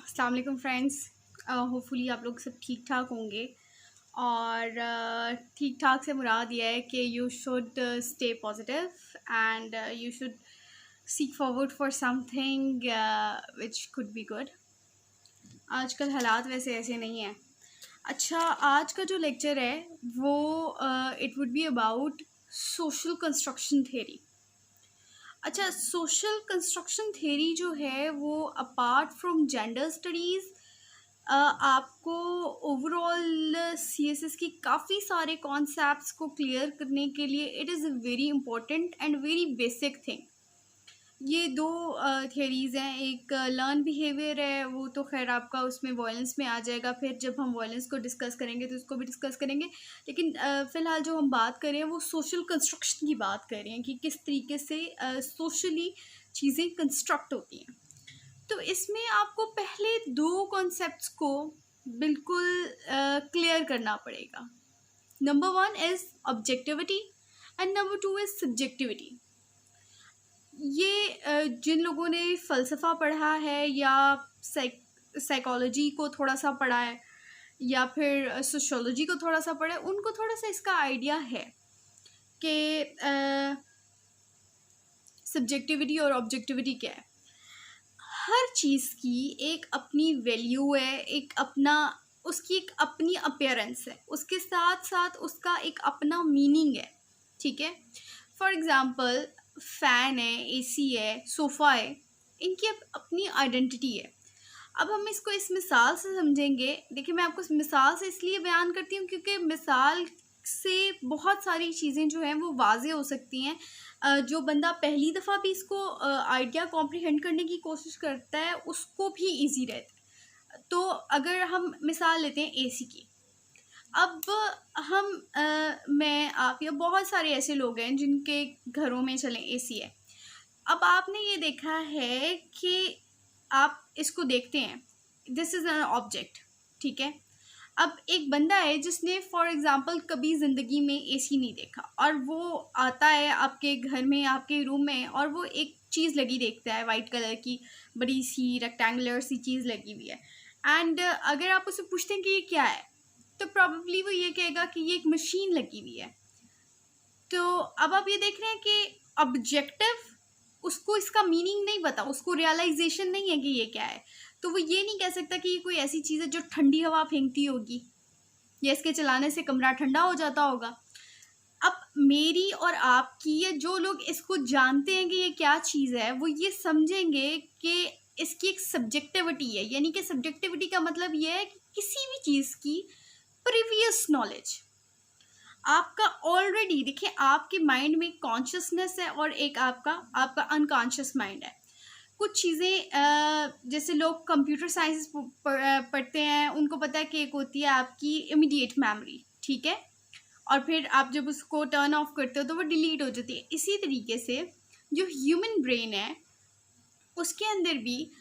अस्सलाम वालेकुम friends. Hopefully आप लोग सब ठीक ठाक होंगे और ठीक ठाक से मुराद ये है कि you should stay positive and you should seek forward for something which could be good. आजकल हालात वैसे ऐसे नहीं हैं। अच्छा, आज का जो लेक्चर है वो it would be about social construction theory. अच्छा, सोशल कंस्ट्रक्शन थ्योरी जो है वो अपार्ट फ्रॉम जेंडर स्टडीज़ आपको ओवरऑल सीएसएस की काफ़ी सारे कॉन्सेप्ट्स को क्लियर करने के लिए it is a very important and very basic thing. ये दो थियरीज़ हैं। एक लर्न बिहेवियर है, वो तो खैर आपका उसमें वॉयलेंस में आ जाएगा, फिर जब हम वॉयलेंस को डिस्कस करेंगे तो उसको भी डिस्कस करेंगे। लेकिन फ़िलहाल जो हम बात कर रहे हैं वो सोशल कंस्ट्रक्शन की बात कर रहे हैं कि किस तरीके से सोशली चीज़ें कंस्ट्रक्ट होती हैं। तो इसमें आपको पहले दो कॉन्सेप्ट्स को बिल्कुल क्लियर करना पड़ेगा। Number one is objectivity and number two is subjectivity. ये जिन लोगों ने फ़लसफ़ा पढ़ा है या साइकोलॉजी को थोड़ा सा पढ़ा है या फिर सोशियोलॉजी को थोड़ा सा पढ़ा है, उनको थोड़ा सा इसका आइडिया है कि सब्जेक्टिविटी और ऑब्जेक्टिविटी क्या है। हर चीज़ की एक अपनी वैल्यू है, उसकी एक अपनी अपीयरेंस है, उसके साथ साथ उसका एक अपना मीनिंग है। ठीक है, फॉर एग्ज़ाम्पल फ़ैन है, एसी है, सोफ़ा है, इनकी अपनी आइडेंटिटी है। अब हम इसको इस मिसाल से समझेंगे। देखिए, मैं आपको मिसाल से इसलिए बयान करती हूँ क्योंकि मिसाल से बहुत सारी चीज़ें जो हैं वो वाज़े हो सकती हैं। जो बंदा पहली दफ़ा भी इसको आइडिया कॉम्प्रिहेंड करने की कोशिश करता है उसको भी इजी रहता है। तो अगर हम मिसाल लेते हैं एसी की। अब मैं आप या बहुत सारे ऐसे लोग हैं जिनके घरों में चलें एसी है। अब आपने ये देखा है कि आप इसको देखते हैं, दिस इज़ एन ऑब्जेक्ट। ठीक है, अब एक बंदा है जिसने फॉर एग्ज़ाम्पल कभी ज़िंदगी में एसी नहीं देखा और वो आता है आपके घर में, आपके रूम में, और वो एक चीज़ लगी देखता है वाइट कलर की, बड़ी सी रेक्टेंगुलर सी चीज़ लगी हुई है। एंड अगर आप उससे पूछते हैं कि ये क्या है, तो प्रॉब्ली वो ये कहेगा कि ये एक मशीन लगी हुई है। तो अब आप ये देख रहे हैं कि ऑब्जेक्टिव, उसको इसका मीनिंग नहीं पता, उसको रियलाइजेशन नहीं है कि ये क्या है। तो वो ये नहीं कह सकता कि ये कोई ऐसी चीज़ है जो ठंडी हवा फेंकती होगी या इसके चलाने से कमरा ठंडा हो जाता होगा। अब मेरी और आपकी, ये जो लोग इसको जानते हैं कि ये क्या चीज़ है, वो ये समझेंगे कि इसकी एक सब्जेक्टिविटी है। यानी कि सब्जेक्टिविटी का मतलब ये है कि किसी भी चीज़ की प्रीवियस नॉलेज आपका ऑलरेडी, देखिए आपके माइंड में कॉन्शियसनेस है और एक आपका अनकॉन्शियस माइंड है। कुछ चीज़ें जैसे लोग कंप्यूटर साइंस पढ़ते हैं, उनको पता है कि एक होती है आपकी इमीडिएट मेमोरी। ठीक है, और फिर आप जब उसको टर्न ऑफ करते हो तो वो डिलीट हो जाती है। इसी तरीके से जो ह्यूमन ब्रेन है उसके अंदर भी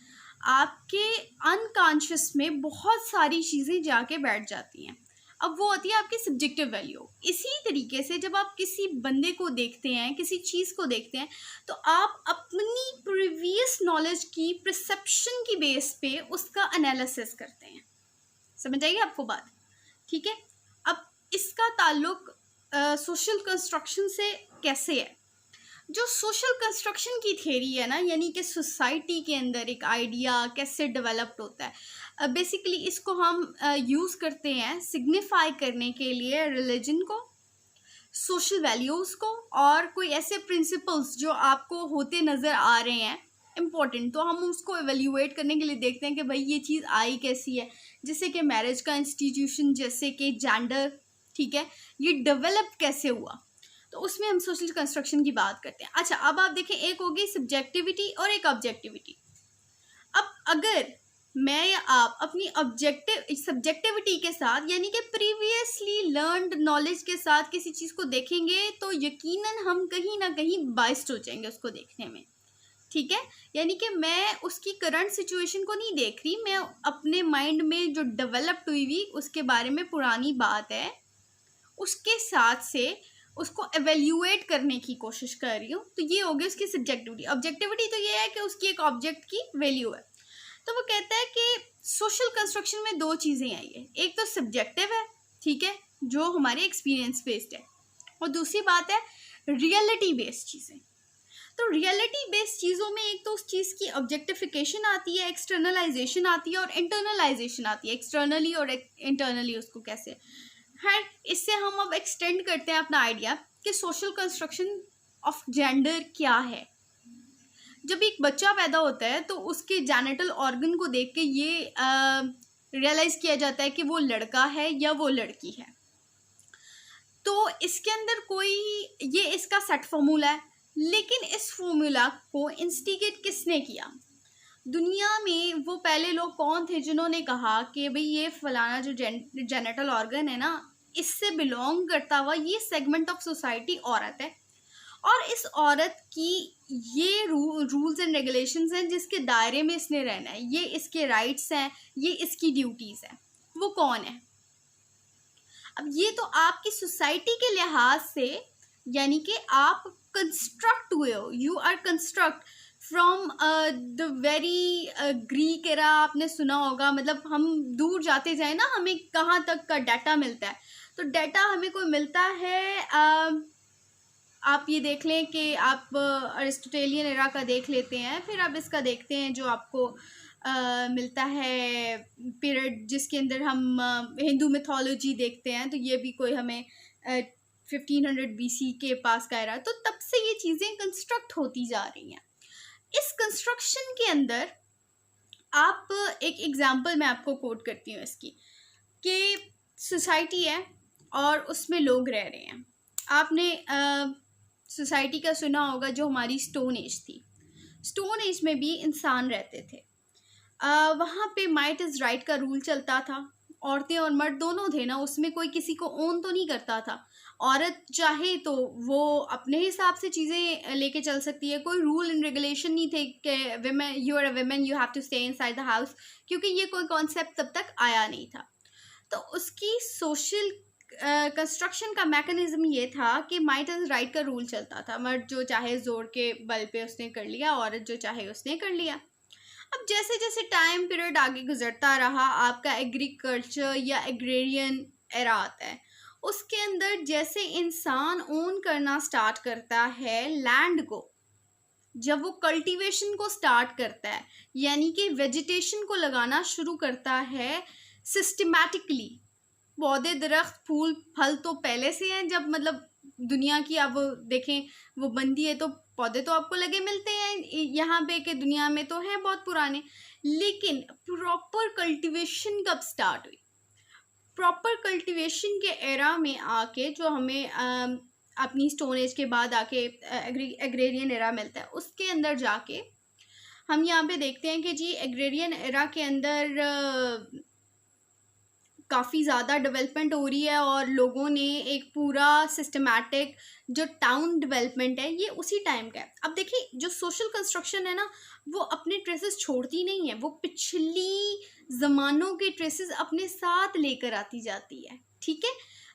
आपके अनकॉन्शियस में बहुत सारी चीज़ें जाके बैठ जाती हैं। अब वो होती है आपकी सब्जेक्टिव वैल्यू। इसी तरीके से जब आप किसी बंदे को देखते हैं, किसी चीज़ को देखते हैं, तो आप अपनी प्रीवियस नॉलेज की परसेप्शन की बेस पे उसका एनालिसिस करते हैं। समझ आइए आपको बात? ठीक है, अब इसका ताल्लुक सोशल कंस्ट्रक्शन से कैसे है? जो सोशल कंस्ट्रक्शन की थ्योरी है ना, यानी कि सोसाइटी के अंदर एक आइडिया कैसे डेवलप्ड होता है, बेसिकली इसको हम यूज़ करते हैं सिग्निफाई करने के लिए रिलीजन को, सोशल वैल्यूज़ को, और कोई ऐसे प्रिंसिपल्स जो आपको होते नज़र आ रहे हैं इम्पोर्टेंट, तो हम उसको एवेल्यूएट करने के लिए देखते हैं कि भाई ये चीज़ आई कैसी है। जैसे कि मैरिज का इंस्टीट्यूशन, जैसे कि जेंडर, ठीक है, ये डेवलप कैसे हुआ, तो उसमें हम सोशल कंस्ट्रक्शन की बात करते हैं। अच्छा, अब आप देखें, एक होगी सब्जेक्टिविटी और एक ऑब्जेक्टिविटी। अब अगर मैं या आप अपनी सब्जेक्टिविटी के साथ, यानी कि प्रीवियसली लर्नड नॉलेज के साथ किसी चीज़ को देखेंगे तो यकीनन हम कहीं ना कहीं बाइस्ड हो जाएंगे उसको देखने में। ठीक है, यानी कि मैं उसकी करंट सिचुएशन को नहीं देख रही, मैं अपने माइंड में जो डेवलप्ड हुई उसके बारे में पुरानी बात है उसके साथ से उसको एवेल्यूएट करने की कोशिश कर रही हूँ। तो ये हो गई उसकी सब्जेक्टिविटी। ऑब्जेक्टिविटी तो ये है कि उसकी एक ऑब्जेक्ट की वैल्यू है। तो वो कहता है कि सोशल कंस्ट्रक्शन में दो चीज़ें आई है, एक तो सब्जेक्टिव है, ठीक है, जो हमारे एक्सपीरियंस बेस्ड है, और दूसरी बात है रियलिटी बेस्ड चीज़ें। तो रियलिटी बेस्ड चीज़ों में एक तो उस चीज़ की ऑब्जेक्टिफिकेशन आती है, एक्सटर्नलाइजेशन आती है और इंटरनलाइजेशन आती है, एक्सटर्नली और इंटरनली उसको कैसे है। इससे हम अब एक्सटेंड करते हैं अपना आइडिया कि सोशल कंस्ट्रक्शन ऑफ जेंडर क्या है। जब एक बच्चा पैदा होता है तो उसके जेनिटल ऑर्गन को देख के ये रियलाइज़ किया जाता है कि वो लड़का है या वो लड़की है। तो इसके अंदर कोई ये इसका सेट फॉर्मूला है, लेकिन इस फॉर्मूला को इंस्टिगेट किसने किया? दुनिया में वो पहले लोग कौन थे जिन्होंने कहा कि भाई ये फलाना जो जेनिटल ऑर्गन है ना, इससे बिलोंग करता हुआ ये सेगमेंट ऑफ सोसाइटी औरत है, और इस औरत की ये रूल्स एंड रेगुलेशंस हैं जिसके दायरे में इसने रहना है, ये इसके राइट्स हैं, ये इसकी ड्यूटीज़ हैं। वो कौन है? अब ये तो आपकी सोसाइटी के लिहाज से, यानी कि आप कंस्ट्रक्ट हुए हो, you are construct from the very Greek era. आपने सुना होगा, मतलब हम दूर जाते जाए ना, हमें कहाँ तक का डाटा मिलता है, तो डाटा हमें कोई मिलता है, आप ये देख लें कि आप अरिस्टोटेलियन एरा का देख लेते हैं, फिर आप इसका देखते हैं जो आपको मिलता है पीरियड जिसके अंदर हम हिंदू मिथोलॉजी देखते हैं, तो ये भी कोई हमें 1500 BC के पास का एरा। तो तब से ये चीज़ें कंस्ट्रक्ट होती जा रही हैं। इस कंस्ट्रक्शन के अंदर आप एक एग्जांपल मैं आपको कोट करती हूँ इसकी, कि सोसाइटी है और उसमें लोग रह रहे हैं। आपने सोसाइटी का सुना होगा जो हमारी स्टोन एज थी। स्टोन एज में भी इंसान रहते थे। वहाँ पे माइट इज़ राइट का रूल चलता था, औरतें और मर्द दोनों थे ना, उसमें कोई किसी को ओन तो नहीं करता था। औरत चाहे तो वो अपने हिसाब से चीज़ें लेके चल सकती है, कोई रूल एंड रेगुलेशन नहीं थे कि women, you are a women, you have to stay inside the house, क्योंकि ये कोई कॉन्सेप्ट तब तक आया नहीं था। तो उसकी सोशल कंस्ट्रक्शन का मैकेनिज्म ये था कि माइट एंड राइट का रूल चलता था। मर्द जो चाहे जोर के बल पे उसने कर लिया, औरत जो चाहे उसने कर लिया। अब जैसे जैसे टाइम पीरियड आगे गुजरता रहा, आपका एग्रीकल्चर या एग्रेरियन एरा आता है, उसके अंदर जैसे इंसान ओन करना स्टार्ट करता है लैंड को, जब वो कल्टीवेशन को स्टार्ट करता है, यानी कि वेजिटेशन को लगाना शुरू करता है सिस्टमैटिकली। पौधे, दरख्त, फूल, फल तो पहले से हैं, जब मतलब दुनिया की आप देखें वो बनती है तो पौधे तो आपको लगे मिलते हैं यहाँ पे कि दुनिया में तो हैं बहुत पुराने। लेकिन प्रॉपर कल्टीवेशन कब स्टार्ट हुई? प्रॉपर कल्टीवेशन के एरा में आके, जो हमें अपनी स्टोन एज के बाद आके एग्रेरियन एरा मिलता है, उसके अंदर जाके हम यहाँ पे देखते हैं कि जी एग्रेरियन एरा के अंदर काफ़ी ज़्यादा डेवलपमेंट हो रही है, और लोगों ने एक पूरा सिस्टमैटिक जो टाउन डेवलपमेंट है ये उसी टाइम का है। अब देखिए, जो सोशल कंस्ट्रक्शन है ना, वो अपने ट्रेसेस छोड़ती नहीं है, वो पिछली ज़मानों के ट्रेसेस अपने साथ लेकर आती जाती है। ठीक है,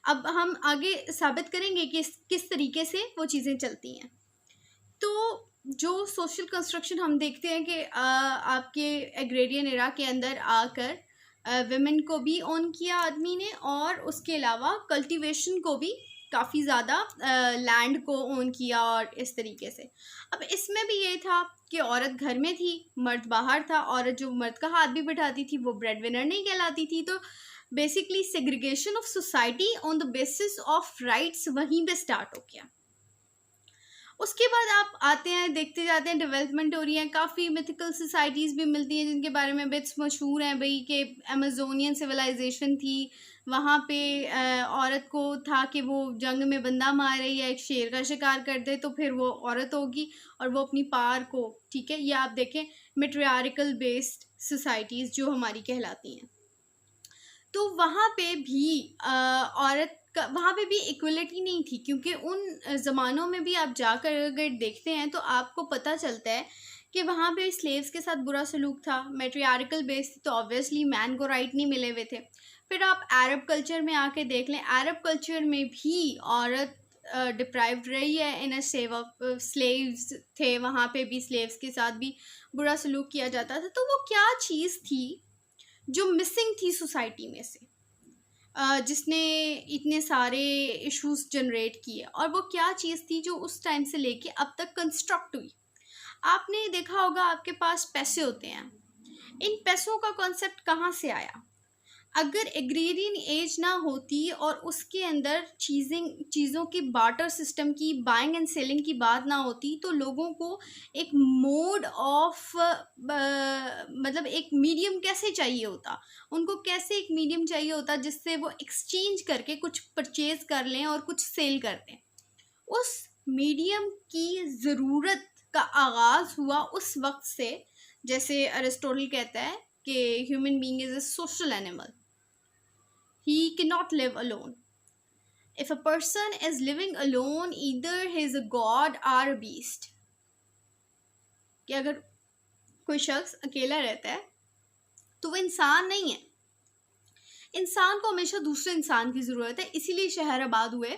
अब हम आगे साबित करेंगे कि किस तरीके से वो चीज़ें चलती हैं। तो जो सोशल कंस्ट्रक्शन हम देखते हैं कि आपके एग्रेरियन एरा के अंदर आकर विमेन को भी ऑन किया आदमी ने, और उसके अलावा कल्टीवेशन को भी काफ़ी ज़्यादा लैंड को ऑन किया, और इस तरीके से। अब इसमें भी ये था कि औरत घर में थी, मर्द बाहर था। औरत जो मर्द का हाथ भी बिठाती थी वो ब्रेड विनर नहीं कहलाती थी। तो basically segregation of society on the basis of rights वहीं पे स्टार्ट हो गया। उसके बाद आप आते हैं, देखते जाते हैं, डेवलपमेंट हो रही है, काफ़ी मिथिकल सोसाइटीज़ भी मिलती हैं जिनके बारे में बिट्स मशहूर हैं भाई, कि अमेजोनियन सिविलाइजेशन थी, वहाँ पे औरत को था कि वो जंग में बंदा मारे या एक शेर का शिकार कर दे तो फिर वो औरत होगी और वो अपनी पार को, ठीक है, ये आप देखें मैट्रियार्कल बेस्ड सोसाइटीज़ जो हमारी कहलाती हैं। तो वहाँ पे भी औरत का, वहाँ पे भी इक्वलिटी नहीं थी, क्योंकि उन ज़मानों में भी आप जाकर अगर देखते हैं तो आपको पता चलता है कि वहाँ पे स्लेव्स के साथ बुरा सलूक था। मैट्रियार्कल बेस तो ऑब्वियसली मैन को राइट नहीं मिले हुए थे। फिर आप अरब कल्चर में आके देख लें, अरब कल्चर में भी औरत डिप्राइव्ड रही है इन अ स्लेव्स थे, वहाँ पे भी स्लेव्स के साथ भी बुरा सलूक किया जाता था। तो वो क्या चीज़ थी जो मिसिंग थी सोसाइटी में से, जिसने इतने सारे इश्यूज जनरेट किए, और वो क्या चीज़ थी जो उस टाइम से लेके अब तक कंस्ट्रक्ट हुई। आपने देखा होगा आपके पास पैसे होते हैं, इन पैसों का कॉन्सेप्ट कहाँ से आया? अगर एग्रेरियन एज ना होती और उसके अंदर चीज़ों की बार्टर सिस्टम की, बाइंग एंड सेलिंग की बात ना होती, तो लोगों को एक मोड ऑफ मतलब एक मीडियम कैसे चाहिए होता, उनको कैसे एक मीडियम चाहिए होता जिससे वो एक्सचेंज करके कुछ परचेज कर लें और कुछ सेल कर दें। उस मीडियम की ज़रूरत का आगाज़ हुआ उस वक्त से, जैसे अरिस्टोटल कहता है कि human being is a social animal, he cannot live alone. If a person is living alone, either he is a god or a beast. कि अगर कोई शख्स अकेला रहता है तो वो इंसान नहीं है। इंसान को हमेशा दूसरे इंसान की ज़रूरत है, इसीलिए शहर आबाद हुए,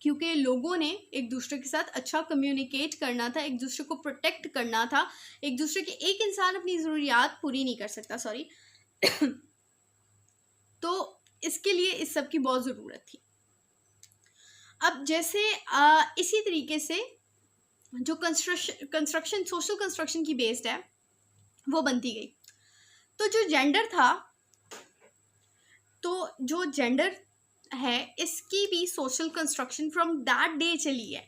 क्योंकि लोगों ने एक दूसरे के साथ अच्छा कम्युनिकेट करना था, एक दूसरे को प्रोटेक्ट करना था। एक दूसरे के, एक इंसान अपनी ज़रूरियात पूरी नहीं कर सकता, सॉरी तो इसके लिए इस सब की बहुत ज़रूरत थी। अब जैसे इसी तरीके से जो कंस्ट्रक्शन सोशल कंस्ट्रक्शन की बेस्ड है वो बनती गई। तो जो जेंडर है इसकी भी social construction from that day चली है,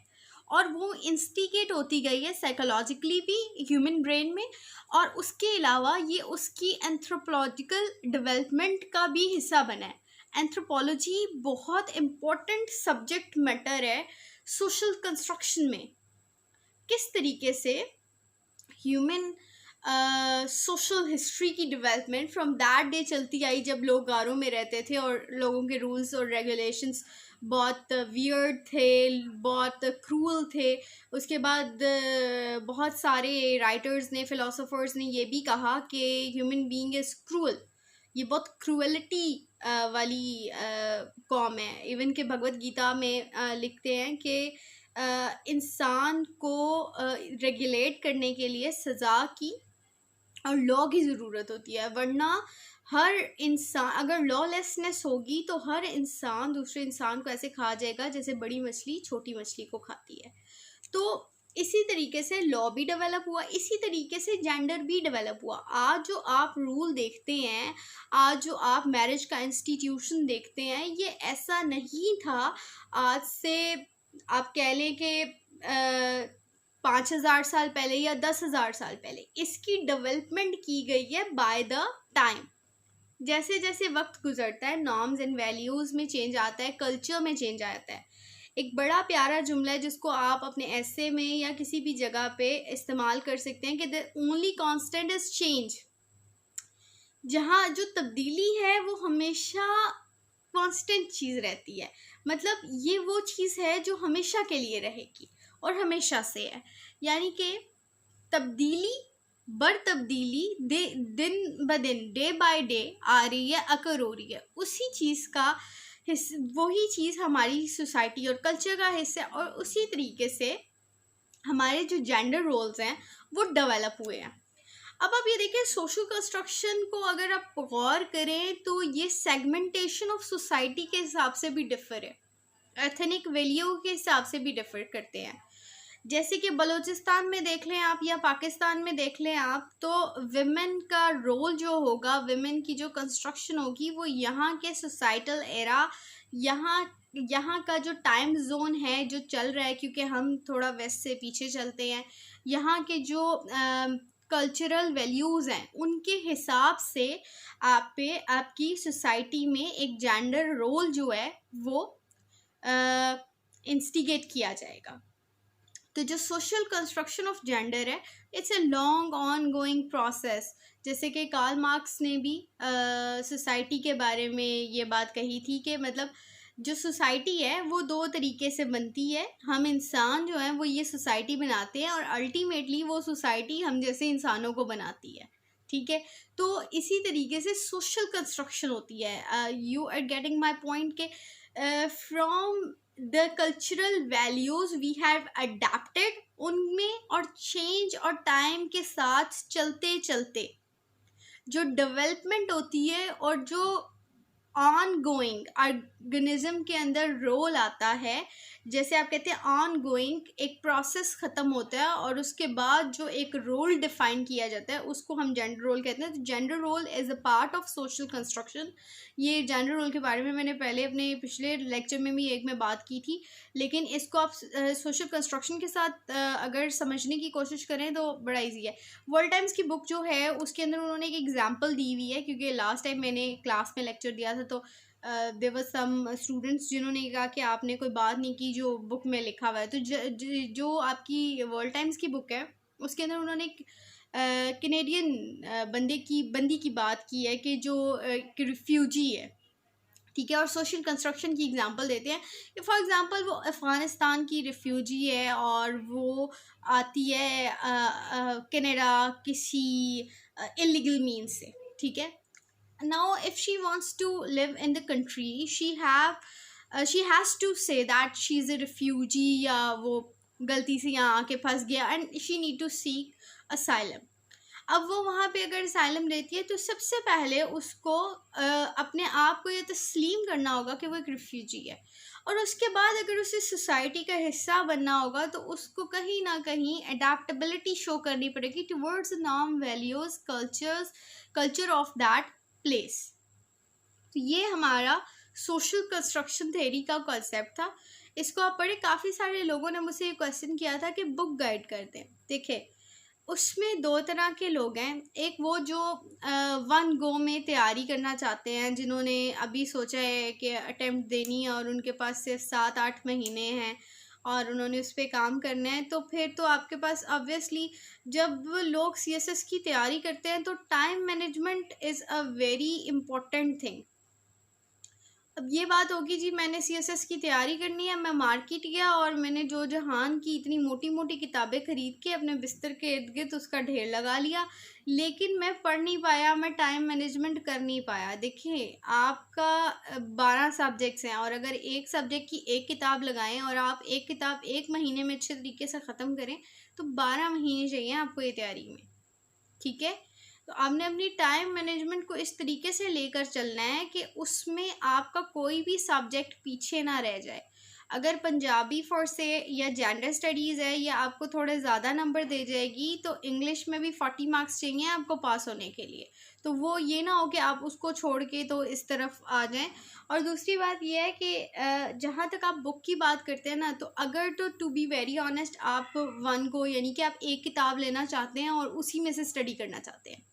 और वो इंस्टिगेट होती गई है साइकोलॉजिकली भी ह्यूमन ब्रेन में, और उसके अलावा ये उसकी एंथ्रोपोलॉजिकल डेवलपमेंट का भी हिस्सा बना है। एंथ्रोपोलॉजी बहुत इम्पोर्टेंट सब्जेक्ट मैटर है सोशल कंस्ट्रक्शन में। किस तरीके से ह्यूमन सोशल हिस्ट्री की डेवलपमेंट फ्रॉम दैट डे चलती आई जब लोग गारों में रहते थे और लोगों के रूल्स और रेगुलेशंस बहुत वियर्ड थे, बहुत क्रूअल थे। उसके बाद बहुत सारे राइटर्स ने, फिलोसोफर्स ने ये भी कहा कि ह्यूमन बीइंग इज़ क्रूअल, ये बहुत क्रूअलिटी वाली कौम है। इवन के भगवत गीता में लिखते हैं कि इंसान को रेगुलेट करने के लिए सज़ा की और लॉ की ज़रूरत होती है, वरना हर इंसान, अगर लॉलेसनेस होगी तो हर इंसान दूसरे इंसान को ऐसे खा जाएगा जैसे बड़ी मछली छोटी मछली को खाती है। तो इसी तरीके से लॉ भी डेवलप हुआ, इसी तरीके से जेंडर भी डेवलप हुआ। आज जो आप रूल देखते हैं, आज जो आप मैरिज का इंस्टीट्यूशन देखते हैं, ये ऐसा नहीं था आज से आप कह लें कि 5,000 साल पहले या 10,000 साल पहले। इसकी डेवलपमेंट की गई है बाय द टाइम। जैसे जैसे वक्त गुजरता है नॉर्म्स एंड वैल्यूज़ में चेंज आता है, कल्चर में चेंज आता है। एक बड़ा प्यारा जुमला है जिसको आप अपने ऐसे में या किसी भी जगह पे इस्तेमाल कर सकते हैं कि the only constant is change. जहाँ जो तब्दीली है वो हमेशा कांस्टेंट चीज़ रहती है, मतलब ये वो चीज़ है जो हमेशा के लिए रहेगी और हमेशा से है। यानी कि तब्दीली बर तब्दीली दिन ब दिन, डे बाय डे आ रही है, अकर हो रही है। उसी चीज़ का वही चीज़ हमारी सोसाइटी और कल्चर का हिस्सा है, और उसी तरीके से हमारे जो जेंडर रोल्स हैं वो डेवलप हुए हैं। अब आप ये देखिए, सोशल कंस्ट्रक्शन को अगर आप गौर करें तो ये सेगमेंटेशन ऑफ सोसाइटी के हिसाब से भी डिफर है, एथनिक वैल्यू के हिसाब से भी डिफर करते हैं। जैसे कि बलूचिस्तान में देख लें आप या पाकिस्तान में देख लें आप, तो विमेन का रोल जो होगा, विमेन की जो कंस्ट्रक्शन होगी, वो यहाँ के सोसाइटल एरा, यहाँ का जो टाइम जोन है जो चल रहा है, क्योंकि हम थोड़ा वेस्ट से पीछे चलते हैं, यहाँ के जो कल्चरल वैल्यूज़ हैं उनके हिसाब से आपकी सोसाइटी में एक जेंडर रोल जो है वो इंस्टिगेट किया जाएगा। तो जो सोशल कंस्ट्रक्शन ऑफ जेंडर है, it's a long on going process. जैसे कि कार्ल मार्क्स ने भी सोसाइटी के बारे में ये बात कही थी कि मतलब जो सोसाइटी है वो दो तरीके से बनती है। हम इंसान जो हैं वो ये सोसाइटी बनाते हैं और अल्टीमेटली वो सोसाइटी हम जैसे इंसानों को बनाती है, ठीक है। तो इसी तरीके से सोशल कंस्ट्रक्शन होती है। You are getting my point के from the cultural values we have adapted उनमें, और चेंज और टाइम के साथ चलते चलते जो डेवलपमेंट होती है और जो ऑन गोइंग ऑर्गेनिज्म के अंदर रोल आता है, जैसे आप कहते हैं ऑन गोइंग, एक प्रोसेस ख़त्म होता है और उसके बाद जो एक रोल डिफाइन किया जाता है उसको हम जेंडर रोल कहते हैं। तो gender role is a part of social construction. ये जेंडर रोल के बारे में मैंने पहले अपने पिछले लेक्चर में भी एक में बात की थी, लेकिन इसको आप सोशल कंस्ट्रक्शन के साथ अगर समझने की कोशिश करें तो बड़ा ईजी है। वर्ल्ड टाइम्स की बुक जो है उसके अंदर उन्होंने एक एग्जाम्पल दी हुई है, क्योंकि लास्ट टाइम मैंने क्लास में लेक्चर दिया था तो देयर वर सम स्टूडेंट्स जिन्होंने कहा कि आपने कोई बात नहीं की जो बुक में लिखा हुआ है। तो जो आपकी वर्ल्ड टाइम्स की बुक है उसके अंदर उन्होंने एक कैनेडियन बंदी की बात की है कि जो रिफ्यूजी है, ठीक है, और सोशल कंस्ट्रक्शन की एग्जांपल देते हैं। फॉर एग्जांपल वो अफ़गानिस्तान की रिफ्यूजी है और वो आती है कनाडा किसी इलीगल मीन्स से, ठीक है। Now if she wants to live in the country, she has to say that she is a refugee या वो गलती से यहाँ आके फंस गया and she need to seek asylum। अब वो वहाँ पे अगर asylum लेती है तो सबसे पहले उसको अपने आप को ये तस्लीम करना होगा कि वो एक रिफ्यूजी है, और उसके बाद अगर उसे सोसाइटी का हिस्सा बनना होगा तो उसको कहीं ना कहीं अडेप्टेबिलिटी शो करनी पड़ेगी towards norm values culture of that place. तो ये हमारा सोशल कंस्ट्रक्शन थ्योरी का कॉन्सेप्ट था। इसको आप पढ़े, काफ़ी सारे लोगों ने मुझसे ये क्वेश्चन किया था कि बुक गाइड करते हैं। देखिए उसमें दो तरह के लोग हैं, एक वो जो वन गो में तैयारी करना चाहते हैं, जिन्होंने अभी सोचा है कि अटेम्प्ट देनी है और उनके पास सिर्फ 7-8 महीने हैं और उन्होंने उस पर काम करना है। तो फिर तो आपके पास ऑब्वियसली जब लोग सीएसएस की तैयारी करते हैं तो time management is a very important thing. अब ये बात होगी जी मैंने सीएसएस की तैयारी करनी है, मैं मार्केट गया और मैंने जो जहान की इतनी मोटी मोटी किताबें ख़रीद के अपने बिस्तर के इर्द गिर्द उसका ढेर लगा लिया, लेकिन मैं पढ़ नहीं पाया, मैं टाइम मैनेजमेंट कर नहीं पाया। देखिए आपका 12 सब्जेक्ट्स हैं और अगर एक सब्जेक्ट की एक किताब लगाएं और आप एक किताब 1 महीने में अच्छे तरीके से ख़त्म करें तो 12 महीने चाहिए आपको ये तैयारी में, ठीक है। तो आपने अपनी टाइम मैनेजमेंट को इस तरीके से लेकर चलना है कि उसमें आपका कोई भी सब्जेक्ट पीछे ना रह जाए। अगर पंजाबी फॉर से या जेंडर स्टडीज़ है या आपको थोड़े ज़्यादा नंबर दे जाएगी तो इंग्लिश में भी 40 मार्क्स चाहिए आपको पास होने के लिए। तो वो ये ना हो कि आप उसको छोड़ के तो इस तरफ आ जाएं। और दूसरी बात यह है कि जहाँ तक आप बुक की बात करते हैं ना, तो अगर तो टू बी वेरी ऑनेस्ट आप वन को यानी कि आप एक किताब लेना चाहते हैं और उसी में से स्टडी करना चाहते हैं,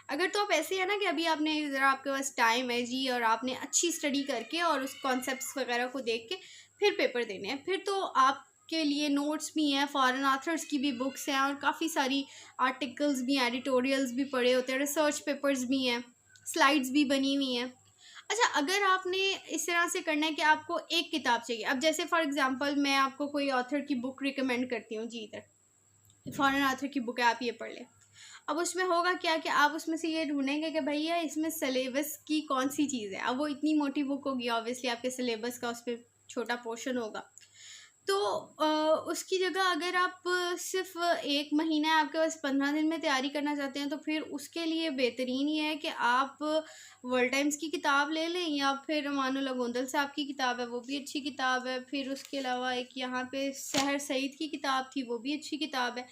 अगर तो आप ऐसे है ना कि अभी आपने ज़रा आपके पास टाइम है जी और आपने अच्छी स्टडी करके और उस कॉन्सेप्ट्स वगैरह को देख के फिर पेपर देने हैं, फिर तो आपके लिए नोट्स भी हैं, फॉरेन ऑथर्स की भी बुक्स हैं और काफ़ी सारी आर्टिकल्स भी हैं, एडिटोरियल्स भी पढ़े होते हैं, रिसर्च पेपर्स भी हैं, स्लाइड्स भी बनी हुई हैं। अच्छा, अगर आपने इस तरह से करना है कि आपको एक किताब चाहिए, अब जैसे फॉर एग्जांपल मैं आपको कोई ऑथर की बुक रिकमेंड करती हूँ जी, इधर फॉरेन ऑथर की बुक है, आप ये पढ़ लें। अब उसमें होगा क्या कि आप उसमें से ये ढूंढेंगे कि भैया इसमें सिलेबस की कौन सी चीज़ है। अब वो इतनी मोटी बुक होगी, ऑब्वियसली आपके सिलेबस का उस पर छोटा पोर्शन होगा, तो उसकी जगह अगर आप सिर्फ 1 महीना है आपके पास 15 दिन में तैयारी करना चाहते हैं तो फिर उसके लिए बेहतरीन ये है कि आप वर्ल्ड टाइम्स की किताब ले लें या फिर अमानुल्लाह गोंदल साहब की किताब है, वो भी अच्छी किताब है। फिर उसके अलावा एक यहाँ पे सहर सईद की किताब थी, वो भी अच्छी किताब है।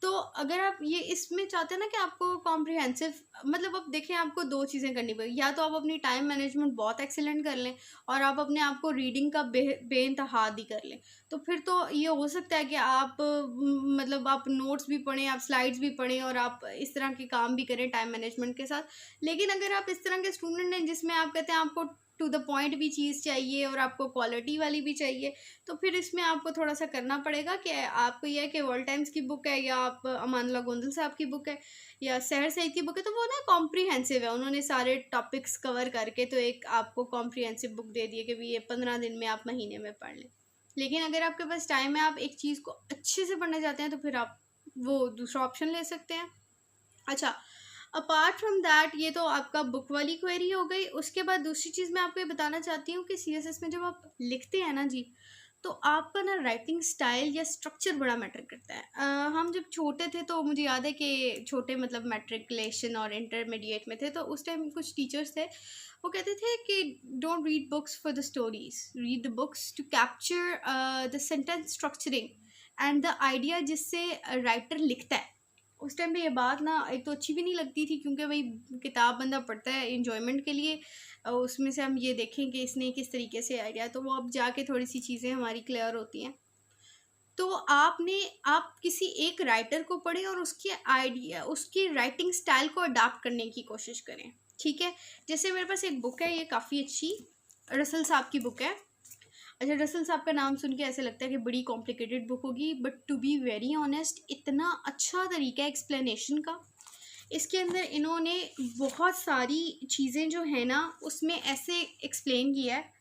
तो अगर आप ये इसमें चाहते हैं ना कि आपको कॉम्प्रिहेंसिव, मतलब अब देखें आपको 2 चीज़ें करनी पड़ेगी, या तो आप अपनी टाइम मैनेजमेंट बहुत एक्सीलेंट कर लें और आप अपने आप को रीडिंग का बेइंतहा ही कर लें। तो फिर तो ये हो सकता है कि आप मतलब आप नोट्स भी पढ़ें, आप स्लाइड्स भी पढ़ें और आप इस तरह के काम भी करें टाइम मैनेजमेंट के साथ। लेकिन अगर आप इस तरह के स्टूडेंट हैं जिसमें आप कहते हैं आपको टू द पॉइंट भी चीज़ चाहिए और आपको क्वालिटी वाली भी चाहिए, तो फिर इसमें आपको थोड़ा सा करना पड़ेगा कि आपको यह है कि वर्ल्ड टाइम्स की बुक है या आप अमानुल्लाह गोंदल साहब की बुक है या सहर सईद की बुक है, तो वो ना कॉम्प्रिहेंसिव है, उन्होंने सारे टॉपिक्स कवर करके तो एक आपको कॉम्प्रिहेंसिव बुक दे दी है कि भी ये 15 दिन में आप महीने में पढ़ लें। लेकिन अगर आपके पास टाइम है, आप एक चीज़ को अच्छे से पढ़ना चाहते हैं, तो फिर आप वो दूसरा ऑप्शन ले सकते हैं। अच्छा, अपार्ट फ्रॉम दैट ये तो आपका बुक वाली क्वेरी हो गई। उसके बाद दूसरी चीज़ मैं आपको ये बताना चाहती हूँ कि सीएसएस में जब आप लिखते हैं ना जी, तो आपका ना राइटिंग स्टाइल या स्ट्रक्चर बड़ा मैटर करता है। हम जब छोटे थे तो मुझे याद है कि छोटे मतलब मैट्रिकुलेशन और इंटरमीडिएट में थे, तो उस टाइम कुछ टीचर्स थे, वो कहते थे कि don't read books for the stories, read the books to capture the sentence structuring and the idea जिससे राइटर लिखता है। उस टाइम पे ये बात ना एक तो अच्छी भी नहीं लगती थी, क्योंकि भाई किताब बंदा पढ़ता है इंजॉयमेंट के लिए, उसमें से हम ये देखें कि इसने किस तरीके से आइडिया, तो वो अब जाके थोड़ी सी चीज़ें हमारी क्लियर होती हैं। तो आप किसी एक राइटर को पढ़ें और उसके आइडिया, उसकी राइटिंग स्टाइल को अडाप्ट करने की कोशिश करें, ठीक है। जैसे मेरे पास एक बुक है, ये काफ़ी अच्छी रसल साहब की बुक है। अच्छा, रसल साहब का नाम सुन के ऐसे लगता है कि बड़ी कॉम्प्लिकेटेड बुक होगी, but to be very honest इतना अच्छा तरीका है एक्सप्लेनेशन का। इसके अंदर इन्होंने बहुत सारी चीज़ें जो है ना उसमें ऐसे एक्सप्लेन किया है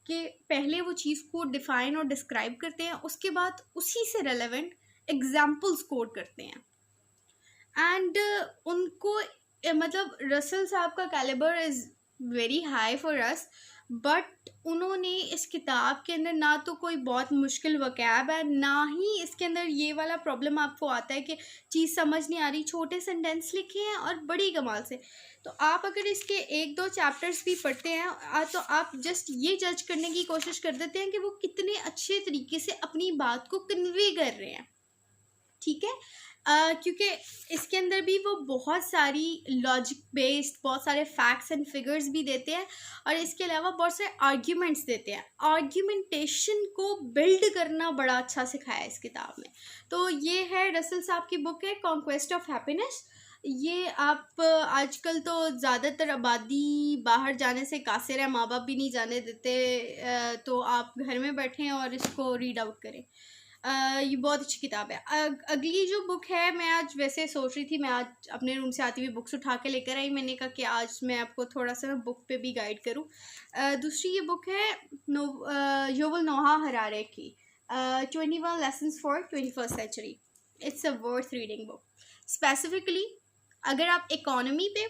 कि पहले वो चीज़ को डिफ़ाइन और डिस्क्राइब करते हैं, उसके बाद उसी से रेलेवेंट एग्जाम्पल्स कोट करते हैं। एंड उनको मतलब रसल साहब का calibre is very high for us, but उन्होंने इस किताब के अंदर ना तो कोई बहुत मुश्किल वकैब है, ना ही इसके अंदर ये वाला प्रॉब्लम आपको आता है कि चीज़ समझ नहीं आ रही। छोटे सेंटेंस लिखे हैं और बड़ी कमाल से। तो आप अगर इसके 1-2 चैप्टर्स भी पढ़ते हैं तो आप जस्ट ये जज करने की कोशिश कर देते हैं कि वो कितने अच्छे तरीके से अपनी बात को कन्वे कर रहे हैं, ठीक है। क्योंकि इसके अंदर भी वो बहुत सारी लॉजिक बेस्ड बहुत सारे फैक्ट्स एंड फिगर्स भी देते हैं, और इसके अलावा बहुत सारे आर्ग्यूमेंट्स देते हैं। आर्ग्यूमेंटेशन को बिल्ड करना बड़ा अच्छा सिखाया है इस किताब में। तो ये है रसल साहब की बुक है कॉन्क्वेस्ट ऑफ हैप्पीनेस। ये आप आजकल तो ज़्यादातर आबादी बाहर जाने से कासिर है, माँ बाप भी नहीं जाने देते, तो आप घर में बैठें और इसको रीड आउट करें। ये बहुत अच्छी किताब है। अगली जो बुक है, मैं आज वैसे सोच रही थी, मैं आज अपने रूम से आती हुई बुक्स उठा के लेकर आई, मैंने कहा कि आज मैं आपको थोड़ा सा बुक पे भी गाइड करूँ। दूसरी ये बुक है युवल नोहा हरारे की 21 Lessons for 21st Century। It's a worth reading book. Specifically अगर आप इकोनॉमी पे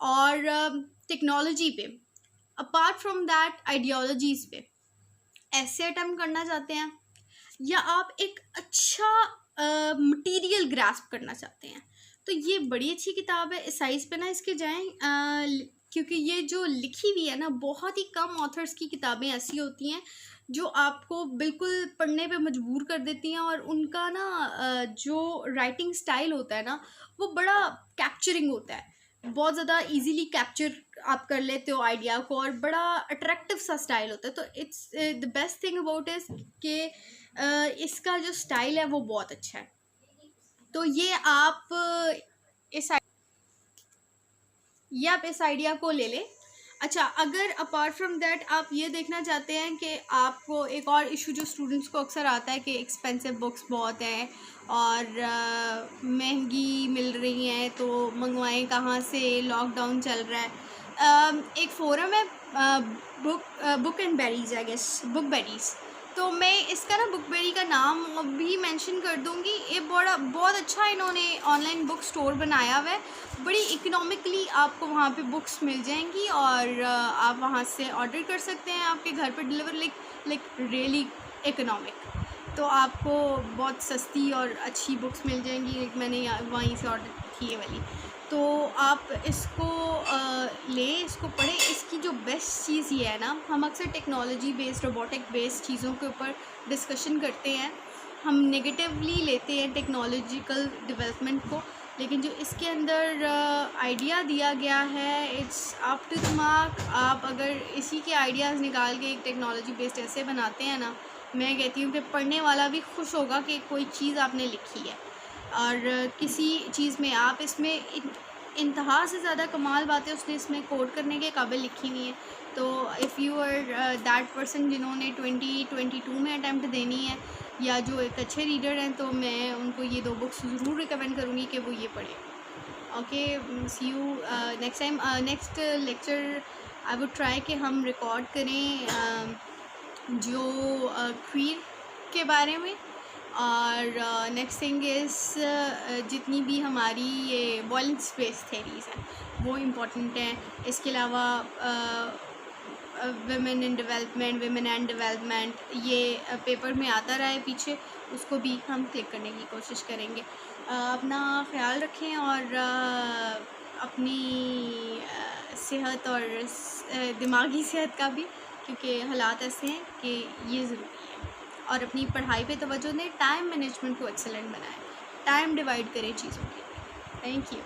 और टेक्नोलॉजी पे, अपार्ट फ्रॉम दैट आइडियोलॉजीज़ पे ऐसे अटेम्प्ट करना चाहते हैं, या आप एक अच्छा मटेरियल ग्रास्प करना चाहते हैं, तो ये बड़ी अच्छी किताब है। इस साइज़ पे ना इसके जाएं, क्योंकि ये जो लिखी हुई है ना, बहुत ही कम ऑथर्स की किताबें ऐसी होती हैं जो आपको बिल्कुल पढ़ने पे मजबूर कर देती हैं, और उनका ना जो राइटिंग स्टाइल होता है ना वो बड़ा कैप्चरिंग होता है, बहुत ज़्यादा इजीली कैप्चर आप कर लेते हो आइडिया को, और बड़ा अट्रैक्टिव सा स्टाइल होता है। तो it's the best thing about is कि इसका जो स्टाइल है वो बहुत अच्छा है। तो ये आप इस आइडिया को ले लें। अच्छा, अगर अपार्ट फ्रॉम दैट आप ये देखना चाहते हैं कि आपको एक और इशू जो स्टूडेंट्स को अक्सर आता है कि एक्सपेंसिव बुक्स बहुत हैं और महंगी मिल रही हैं, तो मंगवाएं कहाँ से, लॉकडाउन चल रहा है। एक फोरम है book and berries, I guess book berries, तो मैं इसका ना बुकबेरी का नाम भी मेंशन कर दूंगी। ये बहुत अच्छा इन्होंने ऑनलाइन बुक स्टोर बनाया हुआ है, बड़ी इकोनॉमिकली आपको वहाँ पे बुक्स मिल जाएंगी और आप वहाँ से ऑर्डर कर सकते हैं, आपके घर पर डिलीवर, लाइक रियली इकोनॉमिक। तो आपको बहुत सस्ती और अच्छी बुक्स मिल जाएंगी। मैंने वहीं से ऑर्डर की है वाली, तो आप इसको लें, इसको पढ़ें। इसकी जो बेस्ट चीज़ ये है ना, हम अक्सर टेक्नोलॉजी बेस्ड, रोबोटिक बेस्ड चीज़ों के ऊपर डिस्कशन करते हैं, हम नेगेटिवली लेते हैं टेक्नोलॉजिकल डेवलपमेंट को, लेकिन जो इसके अंदर आइडिया दिया गया है it's up to the mark. आप अगर इसी के आइडियाज़ निकाल के एक टेक्नोलॉजी बेस्ड ऐसे बनाते हैं ना, मैं कहती हूँ कि पढ़ने वाला भी खुश होगा कि कोई चीज़ आपने लिखी है। और किसी चीज़ में आप इसमें इंतहा से ज़्यादा कमाल बातें उसने इसमें कोड करने के काबिल लिखी हुई है। तो if you are that person जिन्होंने 2022 में अटैम्प्ट देनी है, या जो एक अच्छे रीडर हैं, तो मैं उनको ये 2 बुक्स ज़रूर रिकमेंड करूँगी कि वो ये पढ़ें। Okay, see you next time. Next lecture I would try कि हम रिकॉर्ड करें जो क्वीर के बारे में, और नेक्स्ट थिंग इज़ जितनी भी हमारी ये वॉलेंस बेस्ड थेरीज़ हैं वो इम्पॉर्टेंट हैं। इसके अलावा women in development, women and development, ये पेपर में आता रहा है पीछे, उसको भी हम क्लिक करने की कोशिश करेंगे। अपना ख्याल रखें और अपनी सेहत और दिमागी सेहत का भी, क्योंकि हालात ऐसे हैं कि ये ज़रूरी है। और अपनी पढ़ाई पे तवज्जो दें, टाइम मैनेजमेंट को एक्सेलेंट बनाएं, टाइम डिवाइड करें चीज़ों के लिए। Thank you.